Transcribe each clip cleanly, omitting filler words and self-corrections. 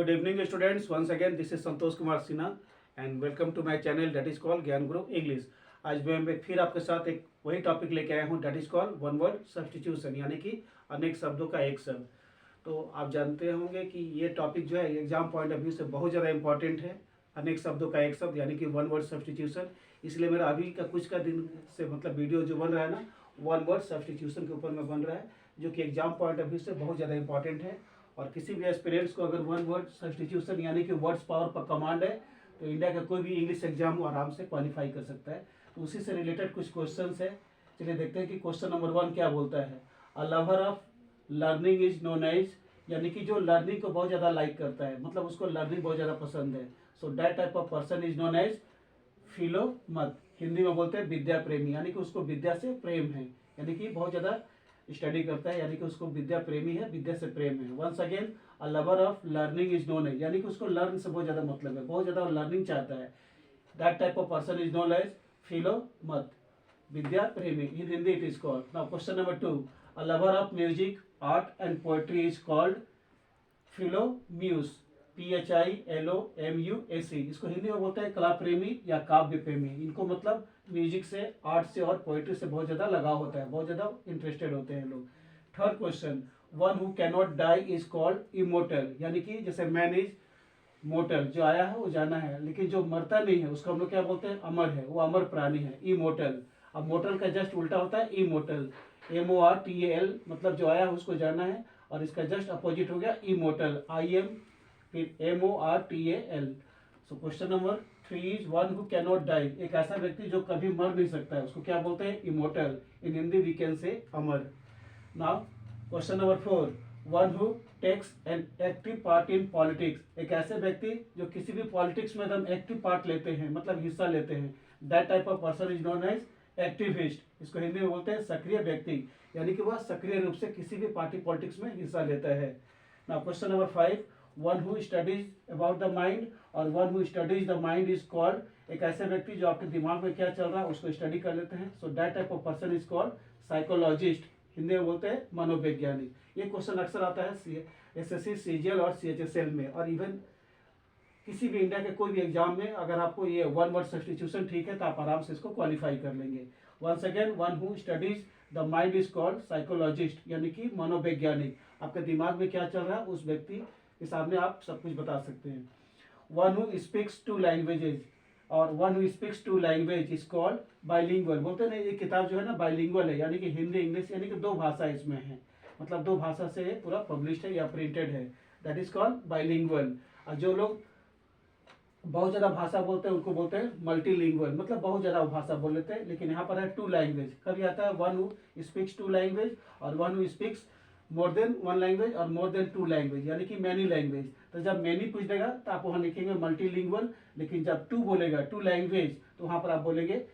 Good evening, students. Once again, this is Santosh Kumar Sinha and welcome to my channel that is called Gyan Guru English. आज मैं फिर आपके साथ एक वही टॉपिक लेके आया हूँ, that is called one word substitution, यानी कि अनेक शब्दों का एक शब्द। तो आप जानते होंगे कि ये टॉपिक जो है एग्जाम पॉइंट ऑफ व्यू से बहुत ज़्यादा इंपॉर्टेंट है, अनेक शब्दों का एक शब्द यानी कि वन वर्ड सब्स्टिट्यूशन। इसलिए मेरा अभी का कुछ का दिन से मतलब वीडियो जो बन रहा है ना, वन वर्ड सब्स्टिट्यूशन के ऊपर में बन रहा है, जो कि एग्जाम पॉइंट ऑफ व्यू से बहुत ज़्यादा इंपॉर्टेंट है। और किसी भी एस्पिरेंट्स को अगर वन वर्ड सब्स्टिट्यूशन यानी कि वर्ड्स पावर पर कमांड है तो इंडिया का कोई भी इंग्लिश एग्जाम वो आराम से क्वालिफाई कर सकता है। तो उसी से रिलेटेड कुछ क्वेश्चंस है, चलिए देखते हैं कि क्वेश्चन नंबर 1 क्या बोलता है। A lover of learning is known as, यानी कि जो लर्निंग को बहुत ज़्यादा लाइक करता है, मतलब उसको लर्निंग बहुत ज़्यादा पसंद है। So that type of person is known as philomath, Hindi में बोलते हैं विद्या प्रेमी, यानी कि उसको विद्या से प्रेम है, यानी कि बहुत ज़्यादा स्टडी करता है, यानी कि उसको विद्या प्रेमी है, विद्या से प्रेम है। Once again a lover of learning is known as, यानी कि उसको लर्न से बहुत ज़्यादा मतलब है, बहुत ज़्यादा लर्निंग चाहता है। That type of person is known as philomath, विद्या प्रेमी। In Hindi it is called. Now question number 2, a lover of music art and poetry is called philomuse, PHILOMUSE। इसको हिंदी में बोलते हैं कला प्रेमी या काव्य प्रेमी। इनको मतलब म्यूजिक से, आर्ट से और पोएट्री से बहुत ज़्यादा लगाव होता है, बहुत ज़्यादा इंटरेस्टेड होते हैं लोग। Third question, one who cannot die is called immortal, यानी कि जैसे मैन इज मोर्टल, जो आया है वो जाना है, लेकिन जो मरता नहीं है उसको हम लोग क्या बोलते हैं, अमर है, वो अमर प्राणी है, इमोर्टल। अब मोर्टल का जस्ट उल्टा होता है इमोर्टल, MORTAL, मतलब जो आया है उसको जाना है, और इसका जस्ट अपोजिट हो गया इमोर्टल, IM फिर MORTAL। So question number 3 is one who cannot die, एक ऐसा व्यक्ति जो कभी मर नहीं सकता है, उसको क्या बोलते हैं, immortal. In Hindi we can say अमर। Now question number 4, one who takes an active part in politics, एक ऐसे व्यक्ति जो किसी भी पॉलिटिक्स में एकदम एक्टिव पार्ट लेते हैं, मतलब हिस्सा लेते हैं। That type of person is known as activist. इसको हिंदी में बोलते हैं सक्रिय व्यक्ति, यानी कि वह सक्रिय रूप से किसी भी पार्टी पॉलिटिक्स में हिस्सा लेता है। Now question number 5, one who studies about the mind और one who studies the mind is called, एक ऐसे व्यक्ति जो आपके दिमाग में क्या चल रहा है उसको स्टडी कर लेते हैं। सो that type of person is called psychologist, Hindi में बोलते हैं मनोवैज्ञानिक। ये क्वेश्चन अक्सर आता है SSC, CGL और CHSL में, और इवन किसी भी इंडिया के कोई भी एग्जाम में अगर आपको ये वन वर्ड सब्स्टिट्यूशन ठीक है तो आप आराम से इसको क्वालिफाई कर लेंगे। Once again, one who studies the mind is called psychologist, यानी कि मनोवैज्ञानिक। आपके दिमाग में क्या चल रहा है उस व्यक्ति के सामने आप सब कुछ बता सकते हैं। One who speaks two languages और one who speaks two language is called bilingual. बोलते हैं ना, ये किताब जो है ना बाइलिंगुअल है, यानी कि हिंदी इंग्लिश, यानी कि दो भाषा इसमें है, मतलब दो भाषा से पूरा पब्लिश्ड है या प्रिंटेड है। That is called bilingual. और जो लोग बहुत ज़्यादा भाषा बोलते हैं उनको बोलते हैं मल्टीलिंगुअल, मतलब बहुत ज़्यादा भाषा बोल लेते हैं। लेकिन यहाँ पर है टू लैंग्वेज, कभी आता है one who speaks two language और one who speaks more than one language और मोर देन टू लैंग्वेज, यानी कि मैनी लैंग्वेज। तो जब मैनी पूछ देगा तो आप वहाँ लिखेंगे मल्टीलिंगुअल, लेकिन जब टू बोलेगा, टू लैंग्वेज, तो वहाँ पर आप बोलेंगे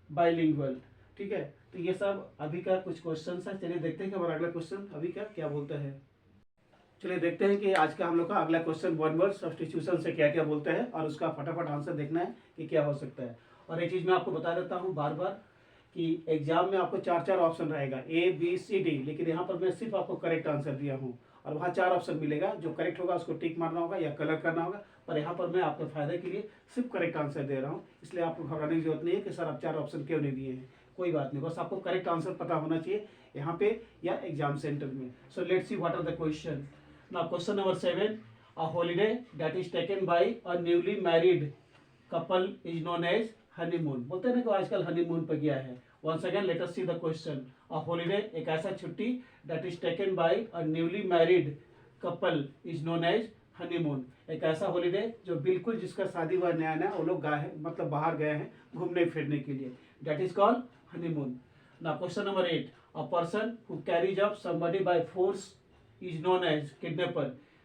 बाइलिंगुअल। ठीक है, तो ये सब अभी का कुछ क्वेश्चन है। चलिए देखते हैं कि हमारा अगला क्वेश्चन अभी का क्या बोलता है। चलिए देखते हैं कि आज का हम लोग का अगला क्वेश्चन वन वर्ड सब्स्टिट्यूशन से क्या क्या बोलता है, और उसका फटाफट आंसर देखना है कि क्या हो सकता है। और एक चीज़ मैं आपको बता देता हूँ बार बार कि एग्जाम में आपको 4 ऑप्शन रहेगा, ABCD, लेकिन यहाँ पर मैं सिर्फ आपको करेक्ट आंसर दिया हूँ, और वहाँ 4 ऑप्शन मिलेगा, जो करेक्ट होगा उसको टिक मारना होगा या कलर करना होगा। पर यहाँ पर मैं आपके फायदे के लिए सिर्फ करेक्ट आंसर दे रहा हूँ, इसलिए आपको घबराने की जरूरत नहीं है कि सर आप 4 ऑप्शन क्यों नहीं दिए हैं। कोई बात नहीं, बस आपको करेक्ट आंसर पता होना चाहिए यहाँ पे या एग्जाम सेंटर में। So let's see what are the question. Now question number 7, a holiday that is taken by a newly married couple is known as honeymoon। बोलते हैं ना कि आजकल हनीमून पे गया है। Once again let us see the question। A holiday, एक ऐसा छुट्टी, that is taken by a newly married couple is known as honeymoon। एक ऐसा हॉलीडे जो बिल्कुल जिसका शादी हुआ नया नया, वो लोग गए, मतलब बाहर गए हैं घूमने फिरने के लिए, that is called honeymoon। Now question number 8, a person who carries up somebody by force is known as kidnapper।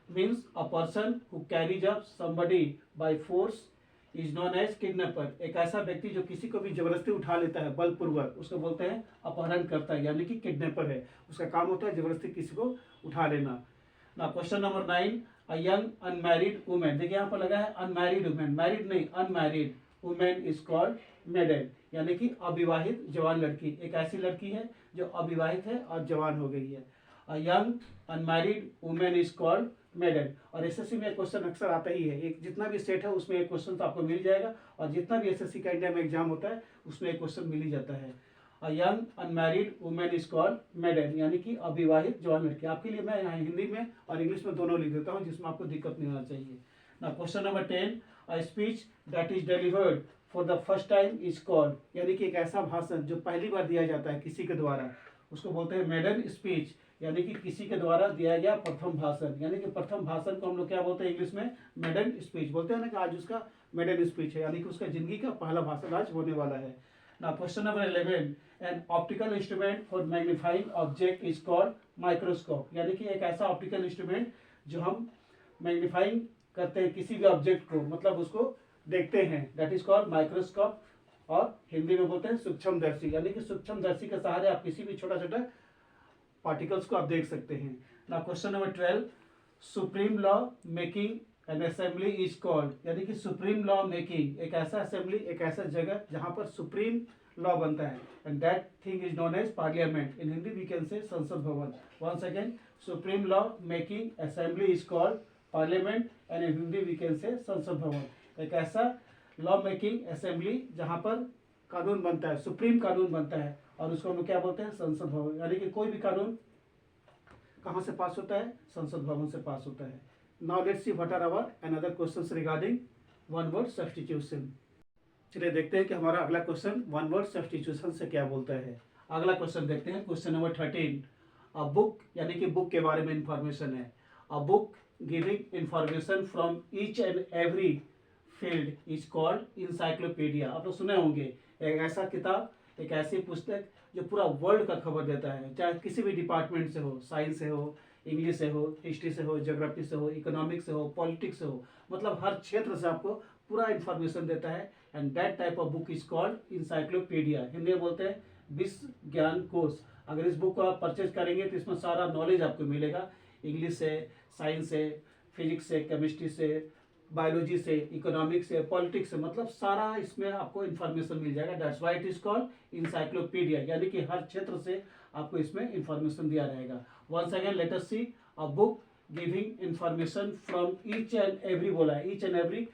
means a person who carries up somebody by force is known as kidnapper। एक ऐसा व्यक्ति जो किसी को भी जबरदस्ती उठा लेता है बलपूर्वक, उसको बोलते हैं अपहरण करता है, यानी कि किडनैपर है। उसका काम होता है जबरदस्ती किसी को उठा लेना। ना question number 9, a young unmarried women. देखिए यहाँ पर लगा है अनमैरिड वुमेन, मैरिड नहीं, unmarried women is called maiden, यानी कि अविवाहित जवान लड़की। एक ऐसी लड़की है जो अविवाहित है और जवान हो गई है। A young unmarried woman is called maiden. और एसएससी में क्वेश्चन अक्सर आता ही है, एक जितना भी स्टेट है उसमें एक क्वेश्चन तो आपको मिल जाएगा, और जितना भी एसएससी का इंडिया में एग्जाम होता है उसमें एक क्वेश्चन मिल ही जाता है। A young unmarried women is called maiden, यानी कि अविवाहित जवान लड़की। आपके लिए मैं यहाँ हिंदी में और इंग्लिश में दोनों लिख देता हूँ, जिसमें आपको दिक्कत नहीं होना चाहिए ना। Question number 10, a speech that is delivered for the first time is called, यानी कि एक ऐसा भाषण जो पहली बार दिया जाता है किसी के द्वारा, उसको बोलते हैं मेडन स्पीच, यानी कि किसी के द्वारा दिया गया प्रथम भाषण। यानी कि प्रथम भाषण को हम लोग क्या बोलते हैं इंग्लिश में, मेडन स्पीच बोलते हैं ना, कि आज उसका मेडन स्पीच है, यानी कि उसका जिंदगी का पहला भाषण आज होने वाला है ना। Question number 11, an optical instrument for magnifying object is called microscope, यानी कि एक ऐसा ऑप्टिकल इंस्ट्रूमेंट जो हम मैग्नीफाइंग करते हैं किसी भी ऑब्जेक्ट को, मतलब उसको देखते हैं, दैट इज कॉल्ड माइक्रोस्कोप, और हिंदी में बोलते हैं सूक्ष्मदर्शी, यानी कि सूक्ष्मदर्शी के सहारे आप किसी भी छोटा छोटा पार्टिकल्स को आप देख सकते हैं ना। Question number 12, supreme law making an assembly is called, यानी कि सुप्रीम लॉ मेकिंग एक ऐसा असेंबली, एक ऐसा जगह जहां पर सुप्रीम लॉ बनता है, and that thing is known as parliament, in Hindi we can say संसद भवन। Once again, supreme law making assembly is called parliament, and in Hindi we can say संसद भवन। एक ऐसा लॉ मेकिंग असेंबली जहां पर कानून बनता है, सुप्रीम कानून बनता है, और उसको हम क्या बोलते हैं, संसद भवन। यानी कि कोई भी कानून कहाँ से पास होता है, संसद भवन से पास होता है। Now let's see what are our another questions regarding one word substitution. चलिए देखते हैं कि हमारा अगला क्वेश्चन वन वर्ड सब्स्टिट्यूशन से क्या बोलता है। अगला क्वेश्चन देखते हैं, क्वेश्चन नंबर 13, अ बुक, यानी कि बुक के बारे में इंफॉर्मेशन है। अ book giving information from each and every field is called encyclopedia. आप लोग सुने होंगे, एक ऐसा किताब, एक ऐसी पुस्तक जो पूरा वर्ल्ड का खबर देता है, चाहे किसी भी डिपार्टमेंट से हो, साइंस से हो, इंग्लिश से हो, हिस्ट्री से हो, ज्योग्राफी से हो, इकोनॉमिक्स से हो, पॉलिटिक्स से हो, मतलब हर क्षेत्र से आपको पूरा इंफॉर्मेशन देता है, and that type of book is called encyclopedia. Hindi में बोलते हैं विश्व ज्ञान कोश। अगर इस बुक को आप परचेज करेंगे तो इसमें सारा नॉलेज आपको मिलेगा, इंग्लिश से, साइंस से, फिजिक्स से, केमिस्ट्री से, बायोलॉजी से, इकोनॉमिक्स से, पॉलिटिक्स से, मतलब सारा इसमें आपको इन्फॉर्मेशन मिल जाएगा। That's why it is called encyclopedia, यानी कि हर क्षेत्र से आपको इसमें इन्फॉर्मेशन दिया रहेगा। Once again let us see, a book giving information from each and every, बोला है each and every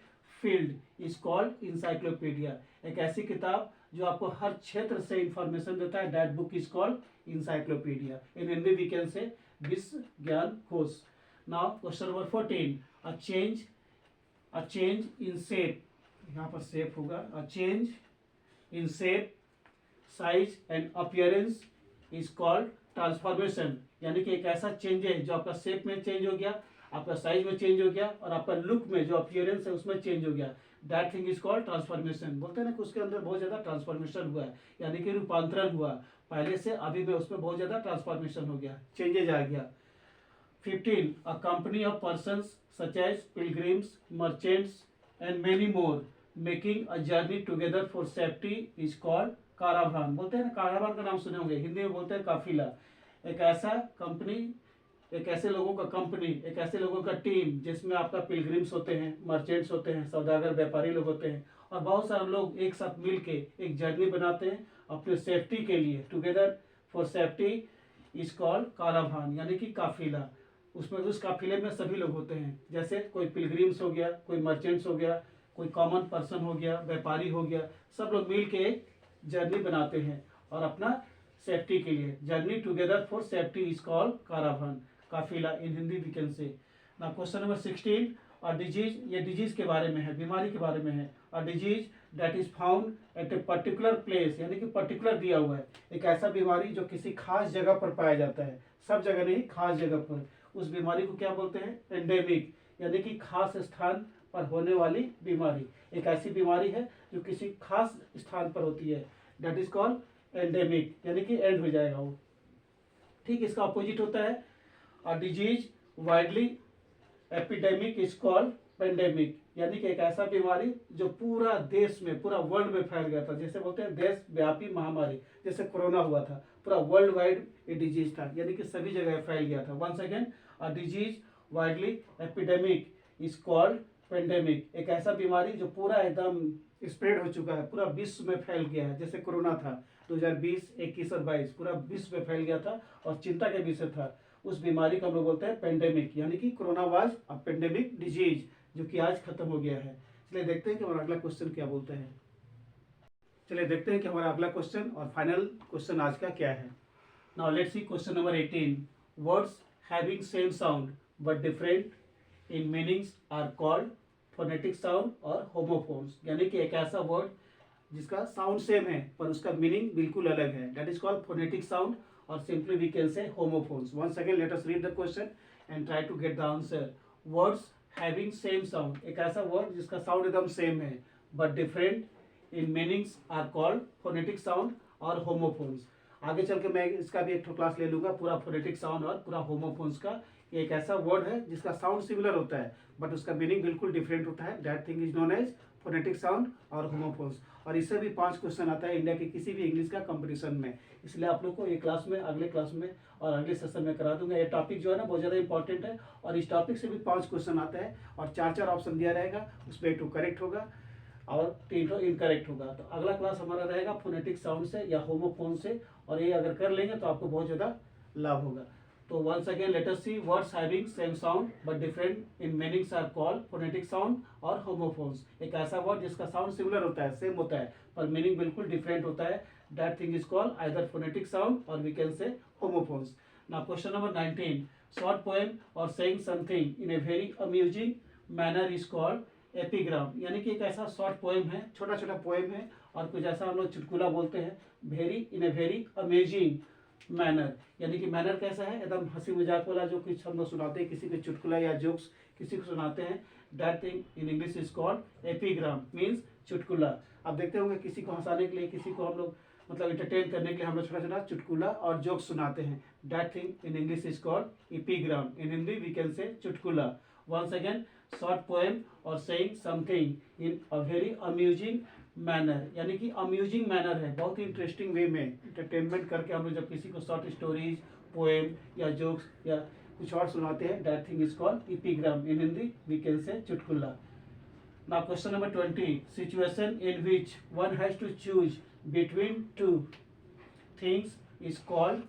field is called encyclopedia. एक ऐसी किताब जो आपको हर क्षेत्र से इंफॉर्मेशन देता है, that book is called encyclopedia. In Hindi we can say विश्व ज्ञान कोश। Now question number 14, a change in shape, यहाँ पर शेप होगा, a change in shape, size and appearance is called transformation, यानी कि एक ऐसा चेंज है जो आपका शेप में चेंज हो गया, आपका साइज में चेंज हो गया, और आपका लुक में जो अपीयरेंस है उसमें चेंज हो गया, that thing is called transformation. बोलते हैं ना कि उसके अंदर बहुत ज्यादा ट्रांसफॉर्मेशन हुआ है, यानी कि रूपांतरण हुआ, पहले से अभी में उसमें बहुत ज्यादा ट्रांसफॉर्मेशन हो गया, चेंजेज आ गया। 15, a company of persons such as pilgrims, merchants and many more making a journey together for safety is called caravan। बोलते हैं ना, caravan का नाम सुने होंगे, हिंदी में बोलते हैं काफिला। एक ऐसा कंपनी, एक ऐसे लोगों का कंपनी, एक ऐसे लोगों का टीम जिसमें आपका पिलग्रिम्स होते हैं, मर्चेंट्स होते हैं, सौदागर व्यापारी लोग होते हैं, और बहुत सारे लोग एक साथ मिल के एक जर्नी बनाते हैं अपने सेफ्टी के लिए, together for safety is called caravan, यानी कि काफिला। उसमें उस काफिले में सभी लोग होते हैं, जैसे कोई पिलग्रिम्स हो गया, कोई मर्चेंट्स हो गया, कोई कॉमन पर्सन हो गया, व्यापारी हो गया, सब लोग मिल के एक जर्नी बनाते हैं और अपना सेफ्टी के लिए, journey together for safety is called caravan, काफिला इन हिंदी वी कैन से। ना क्वेश्चन नंबर 16, और डिजीज, ये डिजीज के बारे में है, बीमारी के बारे में है। और disease that is found at a particular place, यानी कि पर्टिकुलर दिया हुआ है, एक ऐसा बीमारी जो किसी खास जगह पर पाया जाता है, सब जगह नहीं, खास जगह पर, उस बीमारी को क्या बोलते हैं, एंडेमिक, यानी कि खास स्थान पर होने वाली बीमारी। एक ऐसी बीमारी है जो किसी खास स्थान पर होती है, दैट इज कॉल्ड एंडेमिक, यानी कि एंड हो जाएगा वो। ठीक, इसका अपोजिट होता है अ disease widely epidemic is called pandemic, यानी कि एक ऐसा बीमारी जो पूरा देश में, पूरा वर्ल्ड में फैल गया था, जैसे बोलते हैं देश व्यापी महामारी, जैसे कोरोना हुआ था, पूरा वर्ल्ड वाइड ये डिजीज था, यानी कि सभी जगह फैल गया था। Once again, a disease widely epidemic is called pandemic, एक ऐसा बीमारी जो पूरा एकदम स्प्रेड हो चुका है, पूरा विश्व में फैल गया है, जैसे कोरोना था 2020, 21 और 22, पूरा विश्व में फैल गया था और चिंता का विषय था। उस बीमारी को हम लोग बोलते हैं पेंडेमिक, यानी कि corona was a pandemic disease, जो कि आज खत्म हो गया है। चलिए देखते हैं कि हमारा अगला क्वेश्चन क्या बोलते हैं। चलिए देखते हैं कि हमारा अगला क्वेश्चन और फाइनल क्वेश्चन आज का क्या है। Now let's see question number 18। Words having same sound but different in meanings are called phonetic sound और होमोफोन्स, यानी कि एक ऐसा वर्ड जिसका साउंड सेम है पर उसका मीनिंग बिल्कुल अलग है, that is called phonetic sound, और simply we can say homophones. Once again let us read the question and try to get the answer. Words having same sound, एक ऐसा वर्ड जिसका साउंड एकदम सेम है but different in meanings are called phonetic sound और homophones. आगे चल के मैं इसका भी एक क्लास ले लूंगा, पूरा फोनेटिक साउंड और पूरा होमोफोन्स का। ये एक ऐसा वर्ड है जिसका साउंड सिमिलर होता है बट उसका मीनिंग बिल्कुल डिफरेंट होता है, that thing is known as phonetic sound और होमोफोन्स। और इससे भी 5 क्वेश्चन आता है इंडिया के किसी भी इंग्लिश का कंपटीशन में, इसलिए आप लोग को ये क्लास में, अगले क्लास में और अगले सेशन में करा दूंगा। ये टॉपिक जो है ना बहुत ज़्यादा इंपॉर्टेंट है, और इस टॉपिक से भी 5 क्वेश्चन आता है और 4 ऑप्शन दिया रहेगा, उसमें 1 करेक्ट होगा और 3 इनकरेक्ट होगा। तो अगला क्लास हमारा रहेगा फोनेटिक साउंड से या होमोफोन से, और ये अगर कर लेंगे तो आपको बहुत ज़्यादा लाभ होगा। तो once again let us see words having same sound but different in meanings are called phonetic sound और होमोफोन्स। एक ऐसा वर्ड जिसका साउंड सिमिलर होता है, सेम होता है, पर मीनिंग बिल्कुल डिफरेंट होता है, that thing is called either phonetic sound और we can say homophones. Now question number 19। Short poem और saying something in a very amusing manner is called epigram, यानी कि एक ऐसा शॉर्ट पोएम है, छोटा छोटा पोएम है, और कुछ ऐसा हम लोग चुटकुला बोलते हैं, very in a very amazing manner, यानी कि मैनर कैसा है, एकदम हंसी मजाक वाला, जो कुछ हम लोग सुनाते हैं, किसी को चुटकुला या जोक्स किसी को सुनाते हैं, that thing in English is called epigram, means चुटकुला। अब देखते होंगे किसी को हंसाने के लिए, किसी को हम लोग मतलब इंटरटेन करने के लिए हम लोग छोटा छोटा चुटकुला और जोक्स सुनाते हैं, that thing in English is called epigram, in Hindi we can say चुटकुला। वंस अगेन शॉर्ट पोएम और saying something in a very amusing manner, यानी कि अम्यूजिंग मैनर है, बहुत ही इंटरेस्टिंग वे में इंटरटेनमेंट करके हम लोग जब किसी को शॉर्ट स्टोरीज, पोएम या जोक्स या कुछ और सुनाते हैं, that thing is called epigram, in Hindi we can say चुटकुला। Now question number 20। Situation in which one has to choose between 2 things is called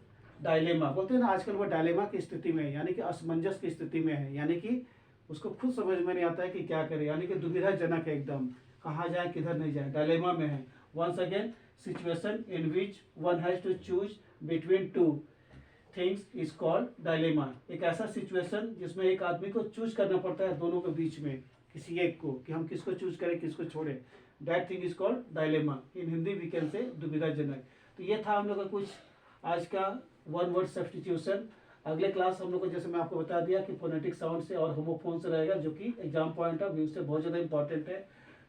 dilemma. बोलते हैं ना आजकल वो डायलेमा की स्थिति में है, यानी कि असमंजस की स्थिति में है, यानी कि उसको खुद समझ में नहीं आता है कि क्या करे, यानी कि दुविधाजनक है एकदम, कहाँ जाए किधर नहीं जाए, डायलेमा में है। Once again situation in which one has to choose between 2 things is called dilemma, एक ऐसा सिचुएशन जिसमें एक आदमी को चूज करना पड़ता है दोनों के बीच में, किसी एक को, कि हम किसको चूज करें किसको छोड़े, that thing is called dilemma, in Hindi we can say दुविधाजनक। तो ये था हम लोग का कुछ आज का वन वर्ड सब्स्टिट्यूशन। अगले क्लास हम लोग को, जैसे मैं आपको बता दिया, कि फोनेटिक साउंड से और होमोफोन से रहेगा, जो कि एग्जाम पॉइंट ऑफ व्यू से बहुत ज़्यादा इंपॉर्टेंट है।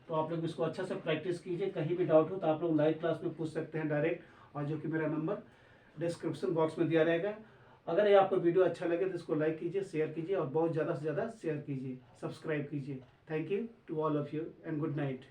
तो आप लोग इसको अच्छा से प्रैक्टिस कीजिए, कहीं भी डाउट हो तो आप लोग लाइव क्लास में पूछ सकते हैं डायरेक्ट, और जो कि मेरा नंबर डिस्क्रिप्शन बॉक्स में दिया रहेगा। अगर ये आपको वीडियो अच्छा लगे तो इसको लाइक कीजिए, शेयर कीजिए, और बहुत ज़्यादा से ज़्यादा शेयर कीजिए, सब्सक्राइब कीजिए। Thank you to all of you and good night.